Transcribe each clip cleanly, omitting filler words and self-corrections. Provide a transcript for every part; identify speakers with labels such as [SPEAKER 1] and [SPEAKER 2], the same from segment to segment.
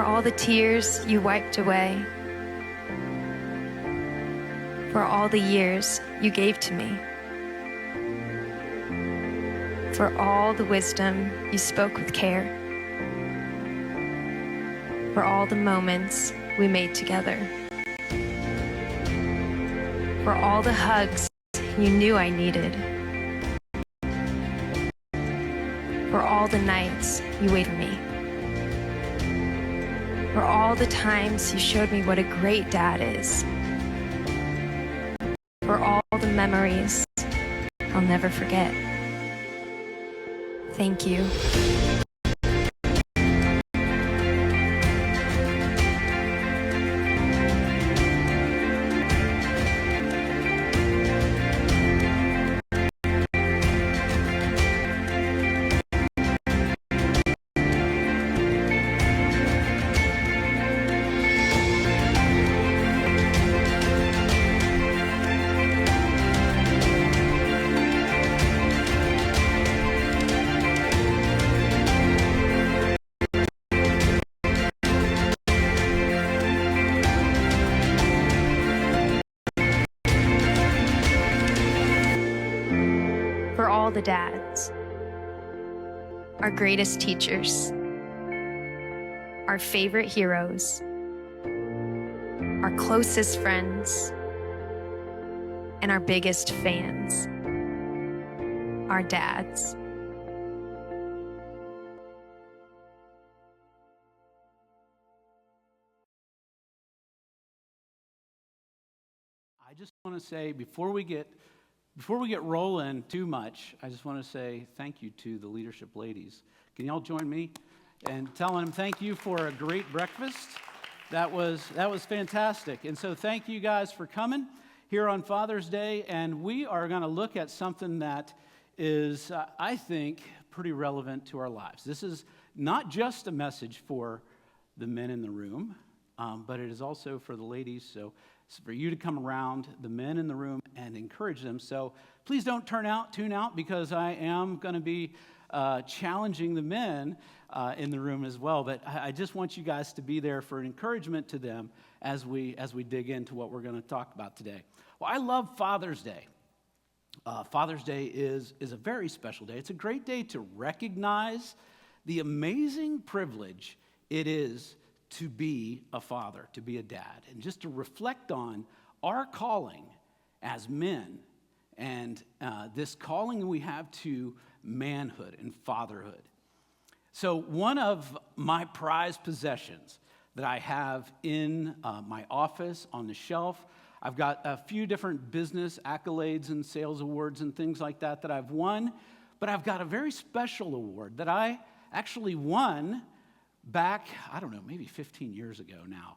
[SPEAKER 1] For all the tears you wiped away, for all the years you gave to me, for all the wisdom you spoke with care, for all the moments we made together, for all the hugs you knew I needed, for all the nights you waited for me, for all the times you showed me what a great dad is, for all the memories I'll never forget. Thank you. For all the dads, our greatest teachers, our favorite heroes, our closest friends, and our biggest fans, our dads.
[SPEAKER 2] I just want to say before we get rolling too much, I just want to say thank you to the leadership ladies. Can y'all join me in telling them thank you for a great breakfast? That was fantastic. And so thank you guys for coming here on Father's Day. And we are going to look at something that is, I think, pretty relevant to our lives. This is not just a message for the men in the room, but it is also for the ladies. So it's for you to come around the men in the room and encourage them. So please don't tune out, because I am going to be challenging the men in the room as well. But I just want you guys to be there for encouragement to them as we dig into what we're going to talk about today. Well, I love Father's Day. Father's Day is a very special day. It's a great day to recognize the amazing privilege it is to be a father, to be a dad, and just to reflect on our calling as men and this calling we have to manhood and fatherhood. So one of my prized possessions that I have in my office on the shelf, I've got a few different business accolades and sales awards and things like that I've won, but I've got a very special award that I actually won back, I don't know, maybe 15 years ago now.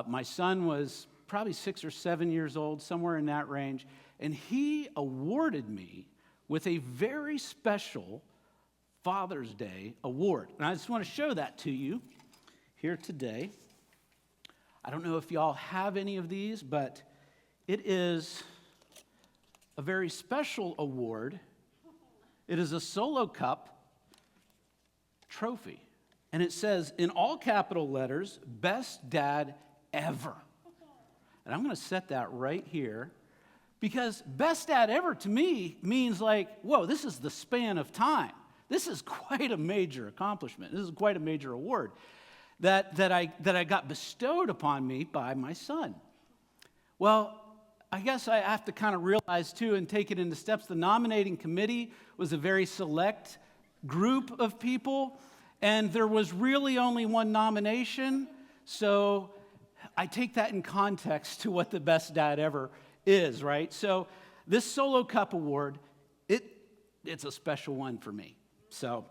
[SPEAKER 2] My son was probably 6 or 7 years old, somewhere in that range, and he awarded me with a very special Father's Day award. And I just want to show that to you here today. I don't know if y'all have any of these, but it is a very special award. It is a Solo Cup trophy. And it says, in all capital letters, best dad ever. And I'm going to set that right here, because best dad ever to me means like, whoa, this is the span of time. This is quite a major accomplishment. This is quite a major award that I got bestowed upon me by my son. Well, I guess I have to kind of realize too and take it into steps. The nominating committee was a very select group of people, and there was really only one nomination, so I take that in context to what the best dad ever is, right? So this Solo Cup award, it's a special one for me, so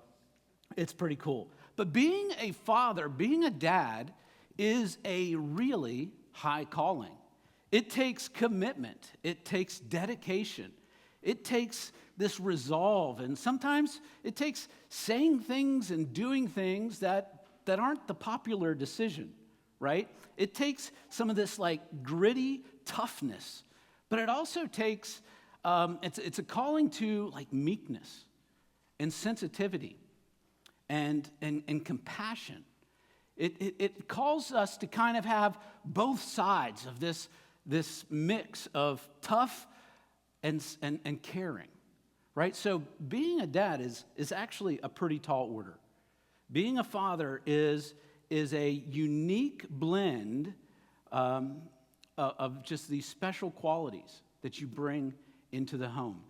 [SPEAKER 2] it's pretty cool. But being a father, being a dad, is a really high calling. It takes commitment. It takes dedication. It takes this resolve, and sometimes it takes saying things and doing things that aren't the popular decision, right? It takes some of this like gritty toughness, but it also takes, it's a calling to like meekness and sensitivity and compassion. It calls us to kind of have both sides of this mix of tough and caring, right? So being a dad is actually a pretty tall order. Being a father is a unique blend of just these special qualities that you bring into the home.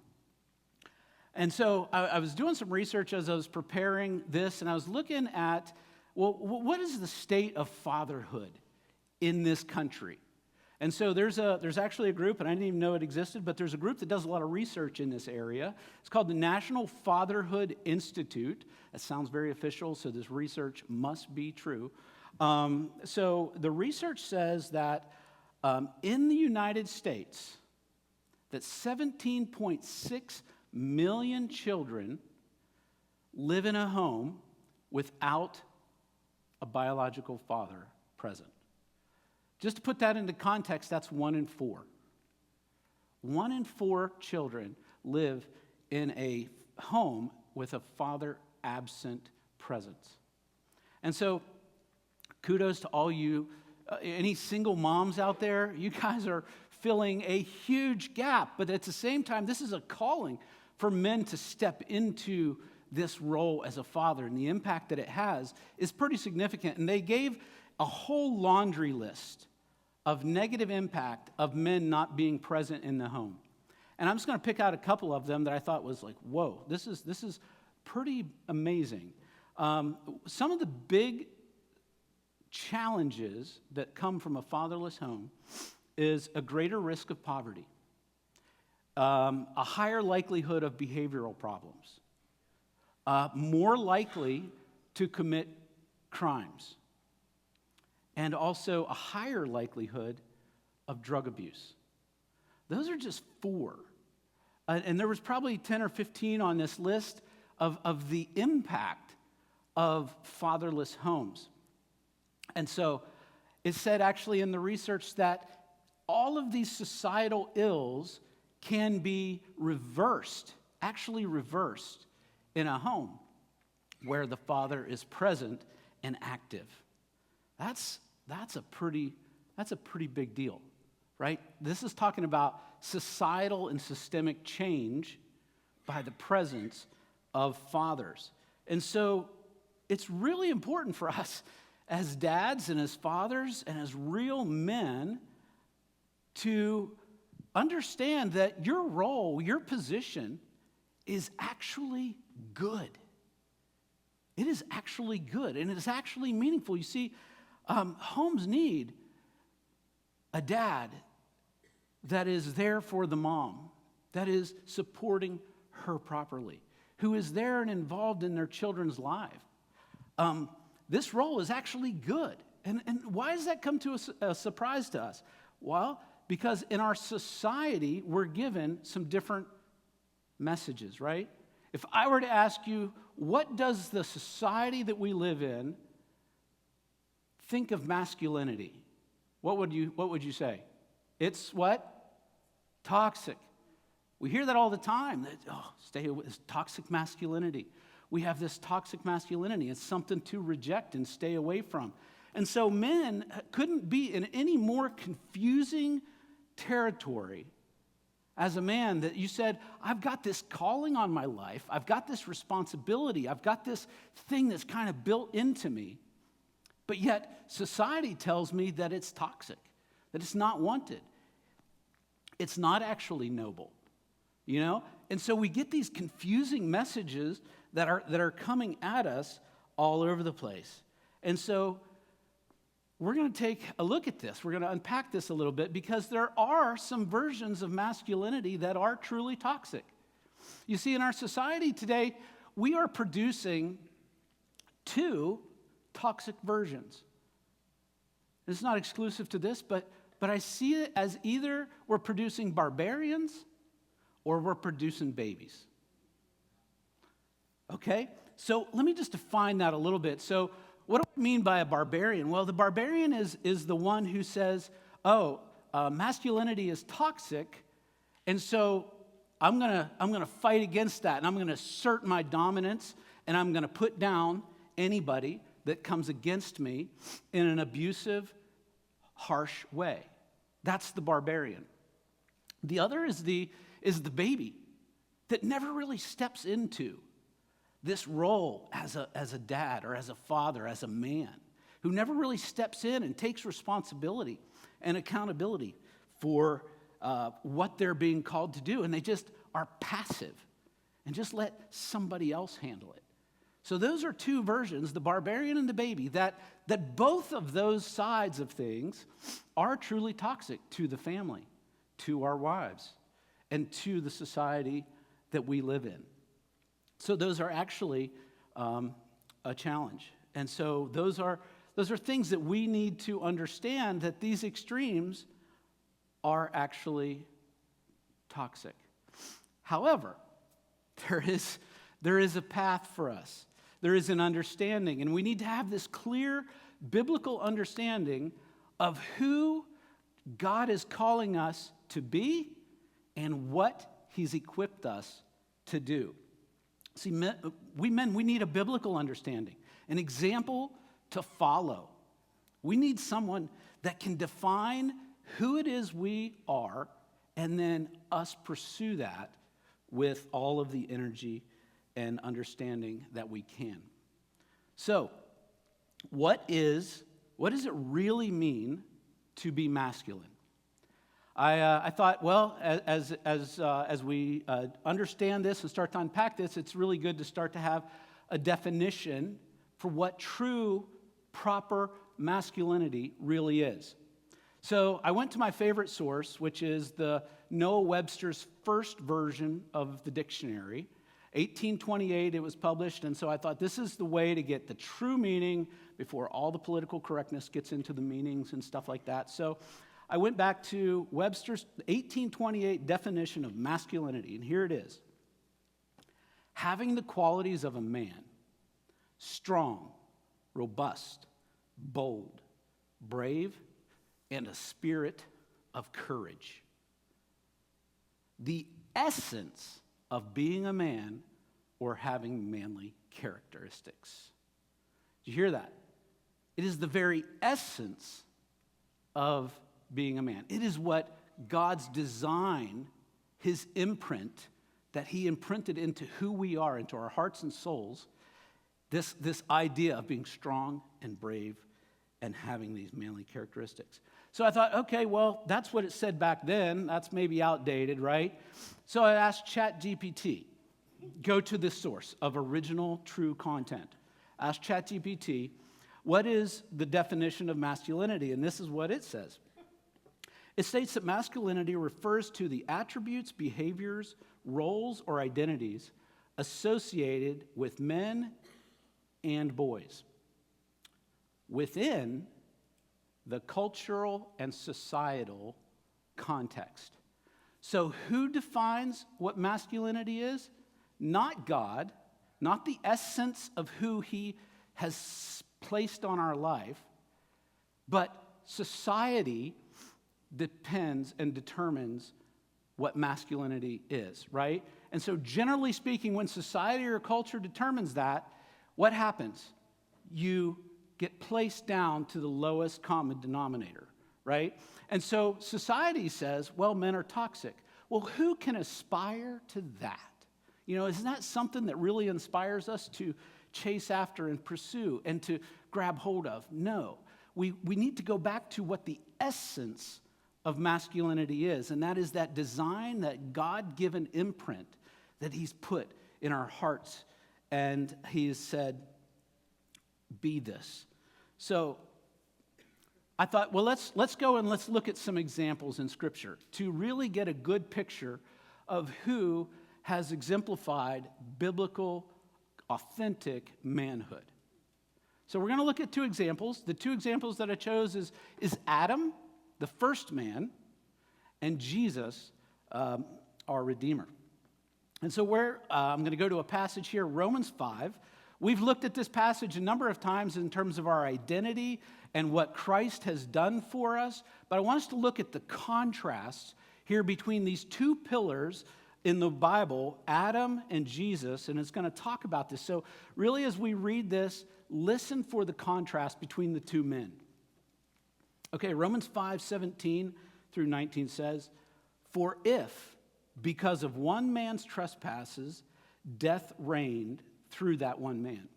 [SPEAKER 2] And so I was doing some research as I was preparing this, and I was looking at, well, what is the state of fatherhood in this country? And so there's actually a group, and I didn't even know it existed, but there's a group that does a lot of research in this area. It's called the National Fatherhood Institute. That sounds very official, so this research must be true. So the research says that in the United States, that 17.6 million children live in a home without a biological father present. Just to put that into context, that's 1 in 4. 1 in 4 children live in a home with a father absent presence. And so, kudos to all you, any single moms out there. You guys are filling a huge gap, but at the same time, this is a calling for men to step into this role as a father, and the impact that it has is pretty significant. And they gave a whole laundry list of negative impact of men not being present in the home. And I'm just going to pick out a couple of them that I thought was like, whoa, this is pretty amazing. Some of the big challenges that come from a fatherless home is a greater risk of poverty, a higher likelihood of behavioral problems, more likely to commit crimes, and also a higher likelihood of drug abuse. Those are just 4. And there was probably 10 or 15 on this list of the impact of fatherless homes. And so it said actually in the research that all of these societal ills can be reversed, actually reversed in a home where the father is present and active. That's a pretty big deal, right? This is talking about societal and systemic change by the presence of fathers. And so it's really important for us as dads and as fathers and as real men to understand that your role, your position is actually good. It is actually good, and it is actually meaningful. You see, homes need a dad that is there for the mom, that is supporting her properly, who is there and involved in their children's life. This role is actually good. And why does that come to a surprise to us? Well, because in our society, we're given some different messages, right? If I were to ask you, what does the society that we live in think of masculinity? What would you say? It's what? Toxic. We hear that all the time. Stay away. It's toxic masculinity. We have this toxic masculinity. It's something to reject and stay away from. And so men couldn't be in any more confusing territory as a man that you said, I've got this calling on my life. I've got this responsibility. I've got this thing that's kind of built into me. But yet society tells me that it's toxic, that it's not wanted. It's not actually noble, you know? And so we get these confusing messages that are coming at us all over the place. And so we're going to take a look at this. We're going to unpack this a little bit because there are some versions of masculinity that are truly toxic. You see, in our society today, we are producing 2 toxic versions. It's not exclusive to this, but I see it as either we're producing barbarians or we're producing babies. Okay? So let me just define that a little bit. So what do I mean by a barbarian? Well, the barbarian is the one who says, masculinity is toxic, and so I'm gonna fight against that, and I'm gonna assert my dominance, and I'm gonna put down anybody that comes against me in an abusive, harsh way. That's the barbarian. The other is the baby that never really steps into this role as a dad or as a father, as a man, who never really steps in and takes responsibility and accountability for what they're being called to do. And they just are passive and just let somebody else handle it. So those are two versions, the barbarian and the baby, that both of those sides of things are truly toxic to the family, to our wives, and to the society that we live in. So those are actually a challenge. And so those are things that we need to understand, that these extremes are actually toxic. However, there is a path for us. There is an understanding, and we need to have this clear biblical understanding of who God is calling us to be and what He's equipped us to do. See, we need a biblical understanding, an example to follow. We need someone that can define who it is we are, and then us pursue that with all of the energy and understanding that we can. So, what does it really mean to be masculine? I thought, well, as we understand this and start to unpack this, it's really good to start to have a definition for what true, proper masculinity really is. So I went to my favorite source, which is the Noah Webster's first version of the dictionary. 1828 it was published, and so I thought this is the way to get the true meaning before all the political correctness gets into the meanings and stuff like that. So I went back to Webster's 1828 definition of masculinity, and here it is. Having the qualities of a man, strong, robust, bold, brave, and a spirit of courage. The essence of being a man or having manly characteristics. Did you hear that? It is the very essence of being a man. It is what God's design, His imprint, that He imprinted into who we are, into our hearts and souls, this idea of being strong and brave and having these manly characteristics. So I thought, okay, well, that's what it said back then. That's maybe outdated, right? So I asked ChatGPT, go to this source of original, true content. Ask ChatGPT, what is the definition of masculinity? And this is what it says. It states that masculinity refers to the attributes, behaviors, roles, or identities associated with men and boys within the cultural and societal context. So who defines what masculinity is? Not God, not the essence of who He has placed on our life, but society depends and determines what masculinity is, right? And so generally speaking, when society or culture determines that, what happens? You get placed down to the lowest common denominator, right? And so society says, well, men are toxic. Well, who can aspire to that? You know, isn't that something that really inspires us to chase after and pursue and to grab hold of? No. We need to go back to what the essence of masculinity is, and that is that design, that God-given imprint that He's put in our hearts, and He has said, be this. So I thought, well, let's go and let's look at some examples in Scripture to really get a good picture of who has exemplified biblical, authentic manhood. So we're going to look at two examples. The two examples that I chose is Adam, the first man, and Jesus, our Redeemer. And so I'm going to go to a passage here, Romans 5. We've looked at this passage a number of times in terms of our identity and what Christ has done for us, but I want us to look at the contrasts here between these two pillars in the Bible, Adam and Jesus, and it's going to talk about this. So really, as we read this, listen for the contrast between the two men. Okay, Romans 5:17 through 19 says, "For if, because of one man's trespasses, death reigned through that one man,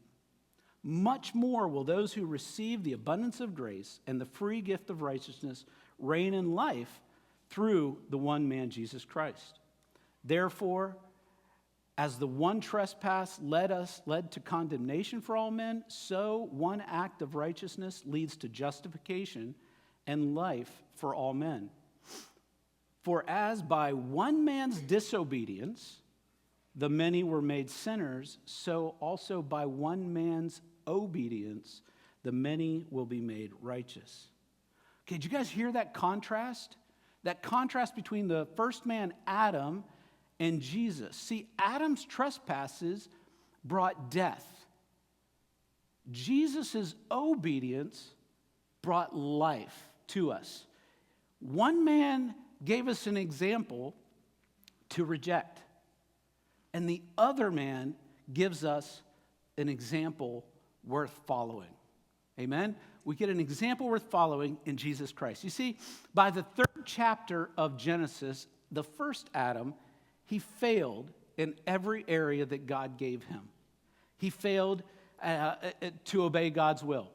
[SPEAKER 2] much more will those who receive the abundance of grace and the free gift of righteousness reign in life through the one man, Jesus Christ. Therefore, as the one trespass led to condemnation for all men, so one act of righteousness leads to justification and life for all men. For as by one man's disobedience the many were made sinners, so also by one man's obedience the many will be made righteous." Okay, did you guys hear that contrast? That contrast between the first man, Adam, and Jesus. See, Adam's trespasses brought death. Jesus' obedience brought life to us. One man gave us an example to reject, and the other man gives us an example worth following. Amen? We get an example worth following in Jesus Christ. You see, by the 3rd chapter of Genesis, the first Adam, he failed in every area that God gave him. He failed to obey God's will.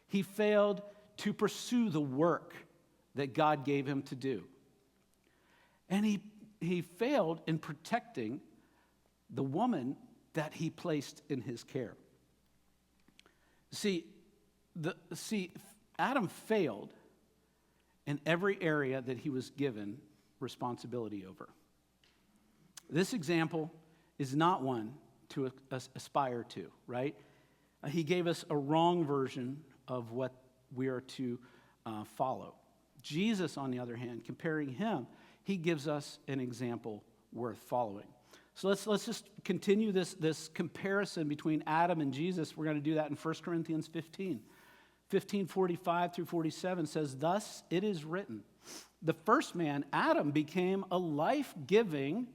[SPEAKER 2] He failed to pursue the work that God gave him to do. And he failed in protecting the woman that he placed in his care. See, Adam failed in every area that he was given responsibility over. This example is not one to aspire to, right? He gave us a wrong version of what we are to follow. Jesus, on the other hand, comparing him, he gives us an example worth following. So let's just continue this comparison between Adam and Jesus. We're going to do that in 1 Corinthians 15. 15:45 through 47 says, "Thus it is written, the first man, Adam, became a life-giving,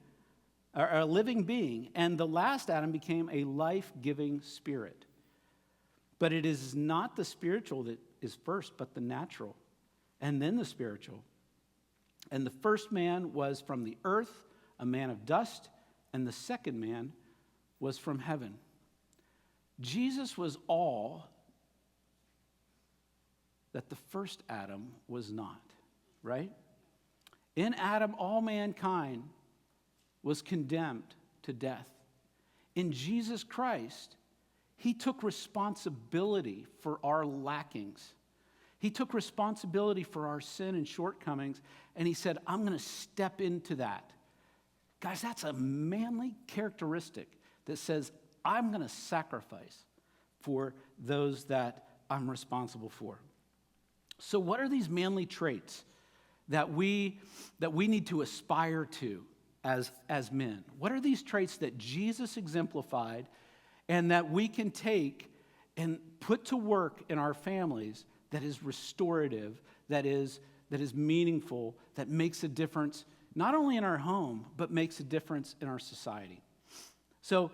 [SPEAKER 2] or a living being, and the last Adam became a life-giving spirit. But it is not the spiritual that is first, but the natural, and then the spiritual. And the first man was from the earth, a man of dust, and the second man was from heaven." Jesus was all that the first Adam was not, right? In Adam, all mankind was condemned to death. In Jesus Christ, he took responsibility for our lackings. He took responsibility for our sin and shortcomings, and he said, "I'm going to step into that." Guys, that's a manly characteristic that says, I'm going to sacrifice for those that I'm responsible for. So what are these manly traits that we need to aspire to as men? What are these traits that Jesus exemplified and that we can take and put to work in our families that is restorative, that is meaningful, that makes a difference not only in our home, but makes a difference in our society? So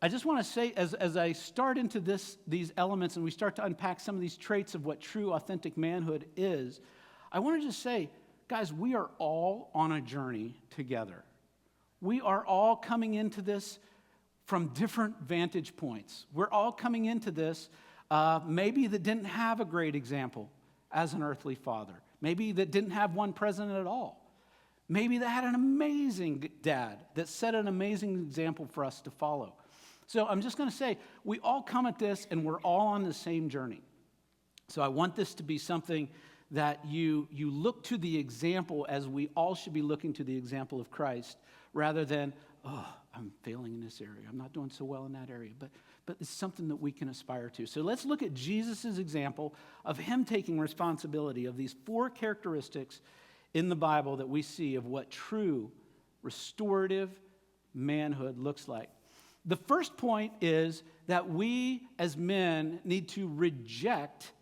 [SPEAKER 2] I just want to say, as I start into these elements and we start to unpack some of these traits of what true, authentic manhood is, I want to just say, guys, we are all on a journey together. We are all coming into this from different vantage points. We're all coming into this maybe that didn't have a great example as an earthly father. Maybe that didn't have one present at all. Maybe that had an amazing dad that set an amazing example for us to follow. So I'm just going to say, we all come at this and we're all on the same journey. So I want this to be something that you look to the example as we all should be looking to the example of Christ, rather than, I'm failing in this area. I'm not doing so well in that area. But it's something that we can aspire to. So let's look at Jesus' example of him taking responsibility of these 4 characteristics in the Bible that we see of what true restorative manhood looks like. The first point is that we as men need to reject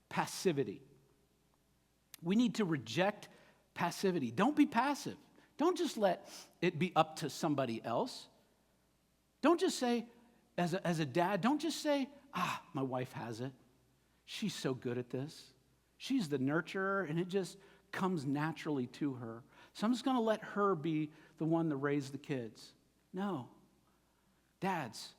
[SPEAKER 2] passivity. We need to reject passivity. Don't be passive. Don't just let it be up to somebody else. Don't just say, as a dad, don't just say, my wife has it. She's so good at this. She's the nurturer, and it just comes naturally to her. So I'm just going to let her be the one to raise the kids. No. Dads,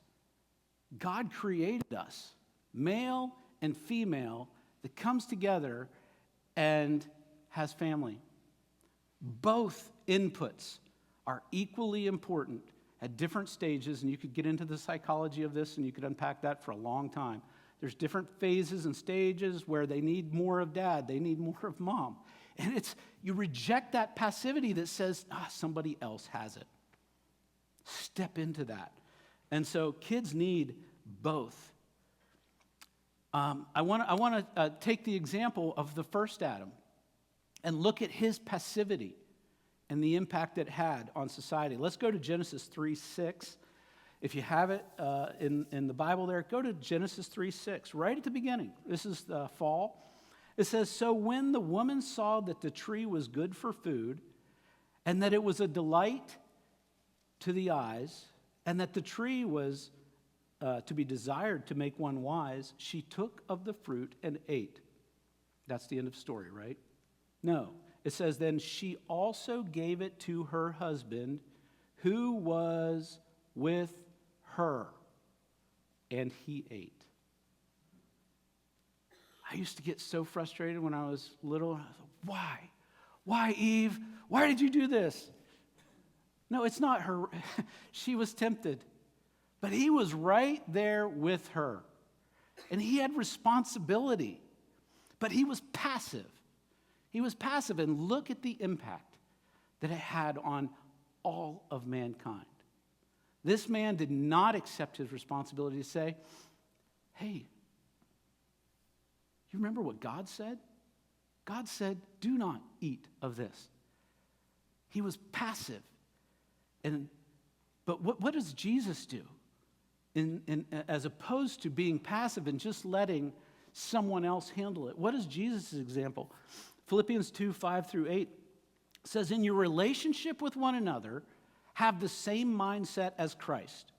[SPEAKER 2] God created us, male and female, that comes together and has family. Both inputs are equally important at different stages, and you could get into the psychology of this and you could unpack that for a long time. There's different phases and stages where they need more of dad, they need more of mom. And you reject that passivity that says, somebody else has it. Step into that. And so kids need both. I want to take the example of the first Adam and look at his passivity and the impact it had on society. Let's go to Genesis 3:6. If you have it in the Bible there, go to Genesis 3:6, right at the beginning. This is the fall. It says, so when the woman saw that the tree was good for food, and that it was a delight to the eyes, and that the tree was to be desired to make one wise, she took of the fruit and ate. That's the end of the story, right? No. It says, then she also gave it to her husband, who was with her, and he ate. I used to get so frustrated when I was little. I was like, why? Why, Eve? Why did you do this? No, it's not her. She was tempted. But he was right there with her. And he had responsibility. But he was passive. He was passive. And look at the impact that it had on all of mankind. This man did not accept his responsibility to say, hey, you remember what God said? God said, do not eat of this. He was passive. But what does Jesus do? As opposed to being passive and just letting someone else handle it. What is Jesus' example? Philippians 2:5-8 says, in your relationship with one another, have the same mindset as Christ,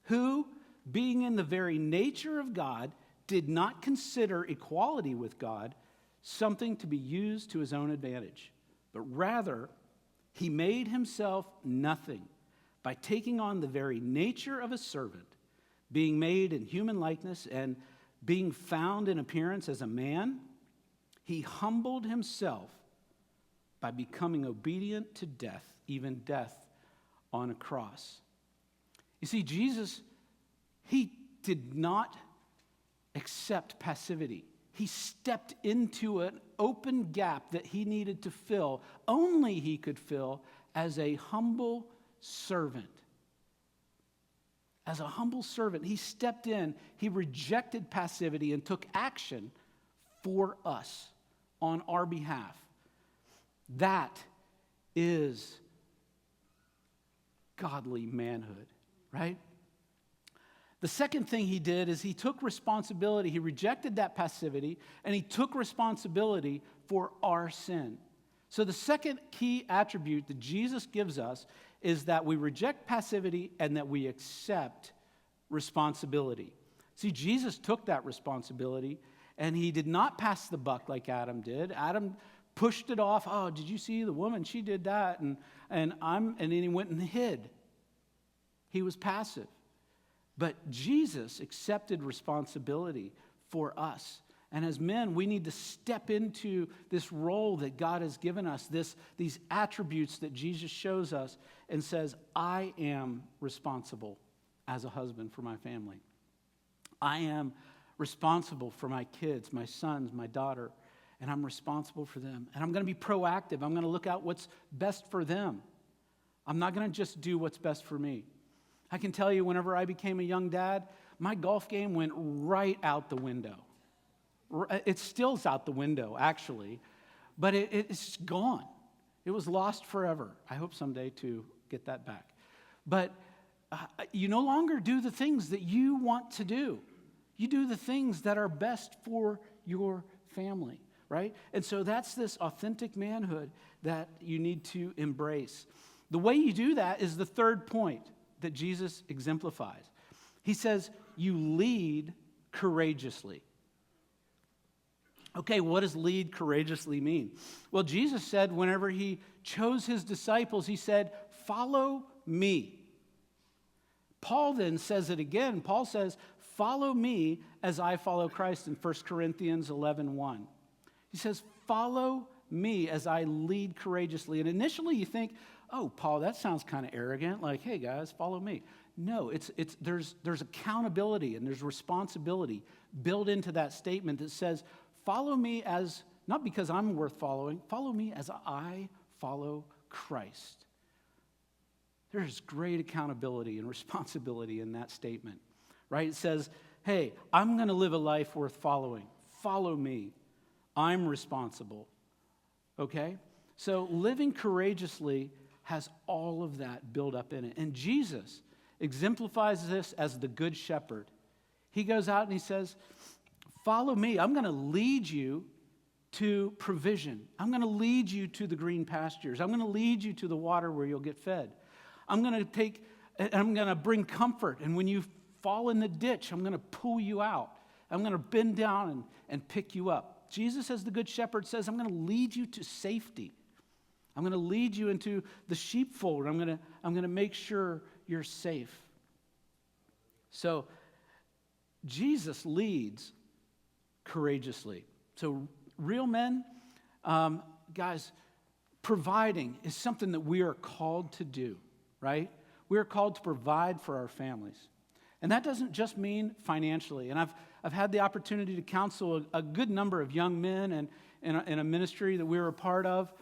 [SPEAKER 2] who, being in the very nature of God, did not consider equality with God something to be used to his own advantage, but rather he made himself nothing by taking on the very nature of a servant, being made in human likeness and being found in appearance as a man. He humbled himself by becoming obedient to death, even death on a cross. You see, Jesus, he did not accept passivity. He stepped into an open gap that he needed to fill, only he could fill as a humble servant. As a humble servant, he stepped in, he rejected passivity and took action for us on our behalf. That is godly manhood, right? The second thing he did is he took responsibility. He rejected that passivity, and he took responsibility for our sin. So the second key attribute that Jesus gives us is that we reject passivity and that we accept responsibility. See, Jesus took that responsibility, and he did not pass the buck like Adam did. Adam pushed it off. Oh, did you see the woman? She did that, and then he went and hid. He was passive. But Jesus accepted responsibility for us. And as men, we need to step into this role that God has given us, these attributes that Jesus shows us and says, I am responsible as a husband for my family. I am responsible for my kids, my sons, my daughter, and I'm responsible for them. And I'm going to be proactive. I'm going to look out what's best for them. I'm not going to just do what's best for me. I can tell you, whenever I became a young dad, my golf game went right out the window. It still's out the window, actually, but it's gone. It was lost forever. I hope someday to get that back. But you no longer do the things that you want to do. You do the things that are best for your family. right? And so that's this authentic manhood that you need to embrace. The way you do that is the third point that Jesus exemplifies. He says, you lead courageously. Okay, what does lead courageously mean? Well, Jesus said whenever he chose his disciples, he said, follow me. Paul then says it again. Paul says, follow me as I follow Christ in 1 Corinthians 11:1. He says, follow me as I lead courageously. And initially you think, oh, Paul, that sounds kind of arrogant. Like, hey, guys, follow me. No, there's accountability and there's responsibility built into that statement that says, follow me as, not because I'm worth following, follow me as I follow Christ. There's great accountability and responsibility in that statement, right? It says, hey, I'm going to live a life worth following. Follow me. I'm responsible, okay? So living courageously has all of that built up in it. And Jesus exemplifies this as the good shepherd. He goes out and he says, follow me. I'm going to lead you to provision. I'm going to lead you to the green pastures. I'm going to lead you to the water where you'll get fed. I'm going to bring comfort. And when you fall in the ditch, I'm going to pull you out. I'm going to bend down and pick you up. Jesus, as the good shepherd, says, I'm going to lead you to safety. I'm going to lead you into the sheepfold. I'm going to make sure you're safe. So Jesus leads courageously. So real men, guys, providing is something that we are called to do, right? We are called to provide for our families. And that doesn't just mean financially. And I've had the opportunity to counsel a good number of young men and in a ministry that we were a part of,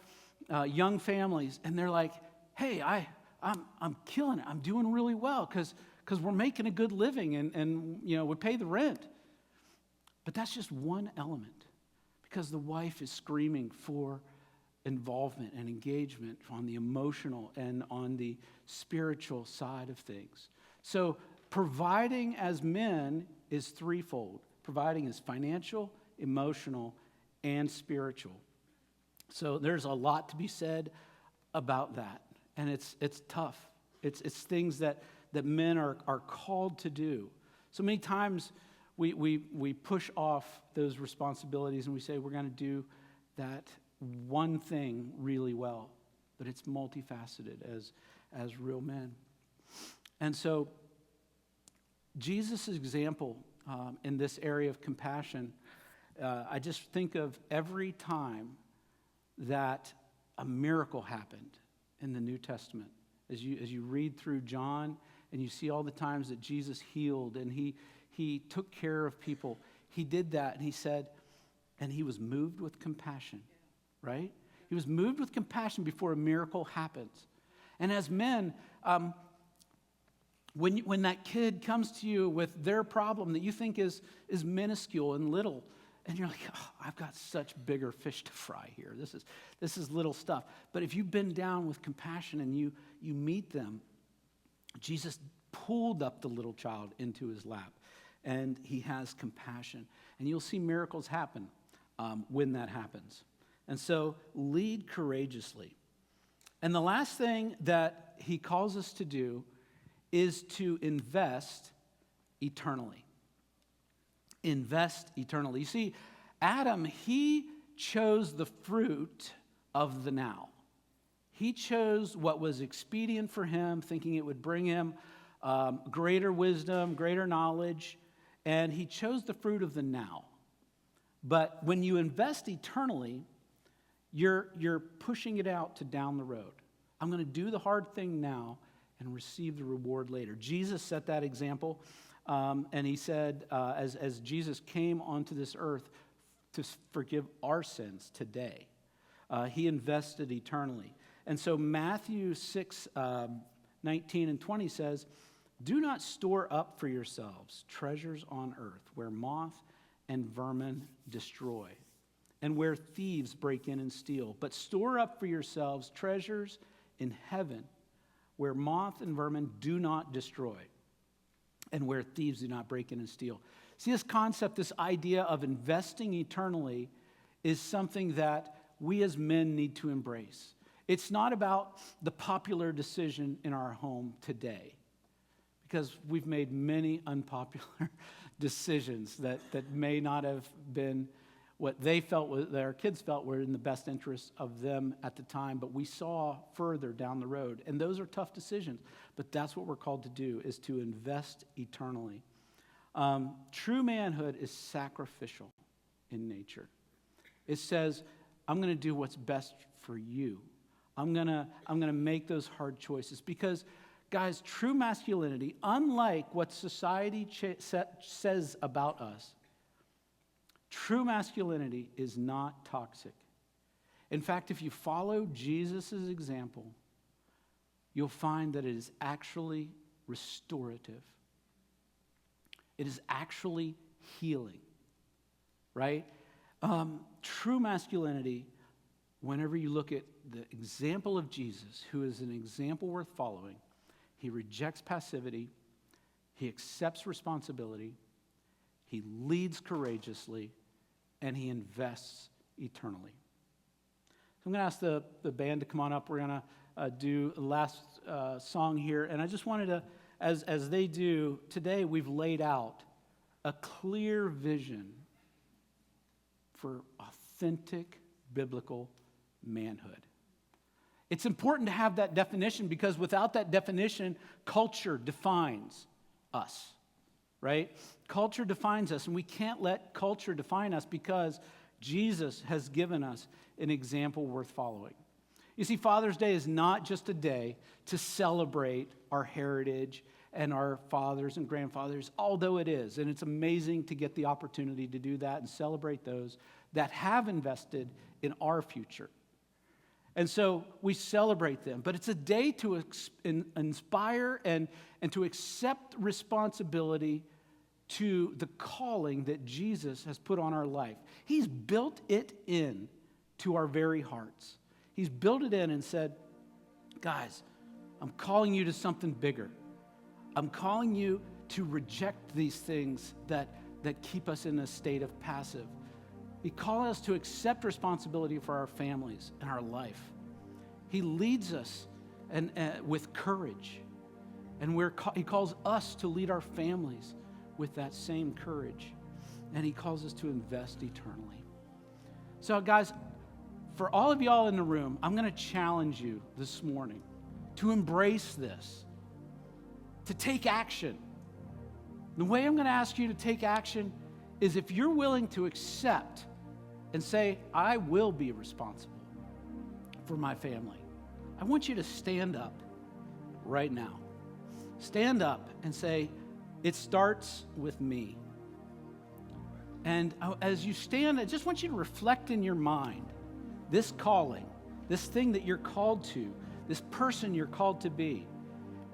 [SPEAKER 2] young families, and they're like, hey, I'm killing it. I'm doing really well because we're making a good living and we pay the rent. But that's just one element, because the wife is screaming for involvement and engagement on the emotional and on the spiritual side of things. So providing as men is threefold. Providing is financial, emotional, and spiritual. So there's a lot to be said about that. And it's tough. It's things that men are called to do. So many times we push off those responsibilities and we say we're going to do that one thing really well. But it's multifaceted as real men. And so Jesus' example in this area of compassion, I just think of every time that a miracle happened in the New Testament. As you read through John and you see all the times that Jesus healed and he took care of people, he did that and he said, and he was moved with compassion, right? He was moved with compassion before a miracle happens. And as men, when that kid comes to you with their problem that you think is minuscule and little, and you're like, oh, I've got such bigger fish to fry here. This is little stuff. But if you bend down with compassion and you meet them, Jesus pulled up the little child into his lap, and he has compassion. And you'll see miracles happen when that happens. And so lead courageously. And the last thing that he calls us to do is to invest eternally. Invest eternally. You see, Adam, he chose the fruit of the now. He chose what was expedient for him, thinking it would bring him greater wisdom, greater knowledge, and he chose the fruit of the now. But when you invest eternally, you're pushing it out to down the road. I'm going to do the hard thing now and receive the reward later. Jesus set that example, and he said, as Jesus came onto this earth to forgive our sins today, he invested eternally. And so Matthew 6:19 and 20 says, do not store up for yourselves treasures on earth where moth and vermin destroy, and where thieves break in and steal. But store up for yourselves treasures in heaven, where moth and vermin do not destroy, and where thieves do not break in and steal. See this concept, this idea of investing eternally is something that we as men need to embrace. It's not about the popular decision in our home today, because we've made many unpopular decisions that may not have been what they felt, that our kids felt were in the best interest of them at the time, but we saw further down the road. And those are tough decisions, but that's what we're called to do, is to invest eternally. True manhood is sacrificial in nature. It says, I'm going to do what's best for you. I'm going to make those hard choices. Because, guys, true masculinity, unlike what society says about us, true masculinity is not toxic. In fact, if you follow Jesus' example, you'll find that it is actually restorative. It is actually healing, right? True masculinity, whenever you look at the example of Jesus, who is an example worth following, he rejects passivity, he accepts responsibility, he leads courageously, and he invests eternally. So I'm going to ask the band to come on up. We're going to do the last song here. And I just wanted to, as they do, today we've laid out a clear vision for authentic biblical manhood. It's important to have that definition, because without that definition, culture defines us, right? Culture defines us, and we can't let culture define us, because Jesus has given us an example worth following. You see, Father's Day is not just a day to celebrate our heritage and our fathers and grandfathers, although it is, and it's amazing to get the opportunity to do that and celebrate those that have invested in our future. And so we celebrate them, but it's a day to inspire and to accept responsibility to the calling that Jesus has put on our life. He's built it in to our very hearts. He's built it in and said, guys, I'm calling you to something bigger. I'm calling you to reject these things that keep us in a state of passive. He calls us to accept responsibility for our families and our life. He leads us with courage. And he calls us to lead our families with that same courage. And he calls us to invest eternally. So guys, for all of y'all in the room, I'm going to challenge you this morning to embrace this, to take action. The way I'm going to ask you to take action is if you're willing to accept and say, I will be responsible for my family. I want you to stand up right now. Stand up and say, it starts with me. And as you stand, I just want you to reflect in your mind this calling, this thing that you're called to, this person you're called to be.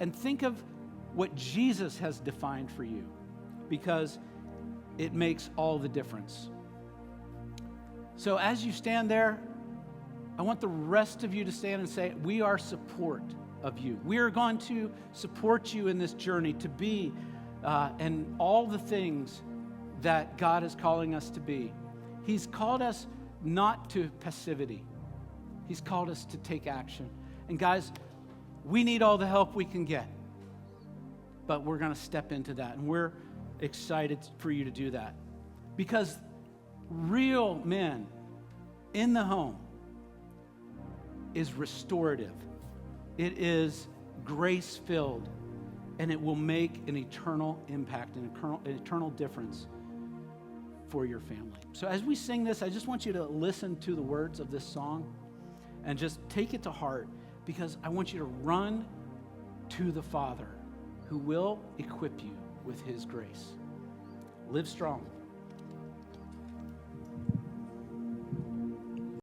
[SPEAKER 2] And think of what Jesus has defined for you, because it makes all the difference. So as you stand there, I want the rest of you to stand and say, we are support of you. We are going to support you in this journey to be and all the things that God is calling us to be. He's called us not to passivity. He's called us to take action. And guys, we need all the help we can get. But we're going to step into that. And we're excited for you to do that. Because real men in the home is restorative. It is grace-filled. And it will make an eternal impact, an eternal difference for your family. So as we sing this, I just want you to listen to the words of this song and just take it to heart, because I want you to run to the Father who will equip you with his grace. Live strong.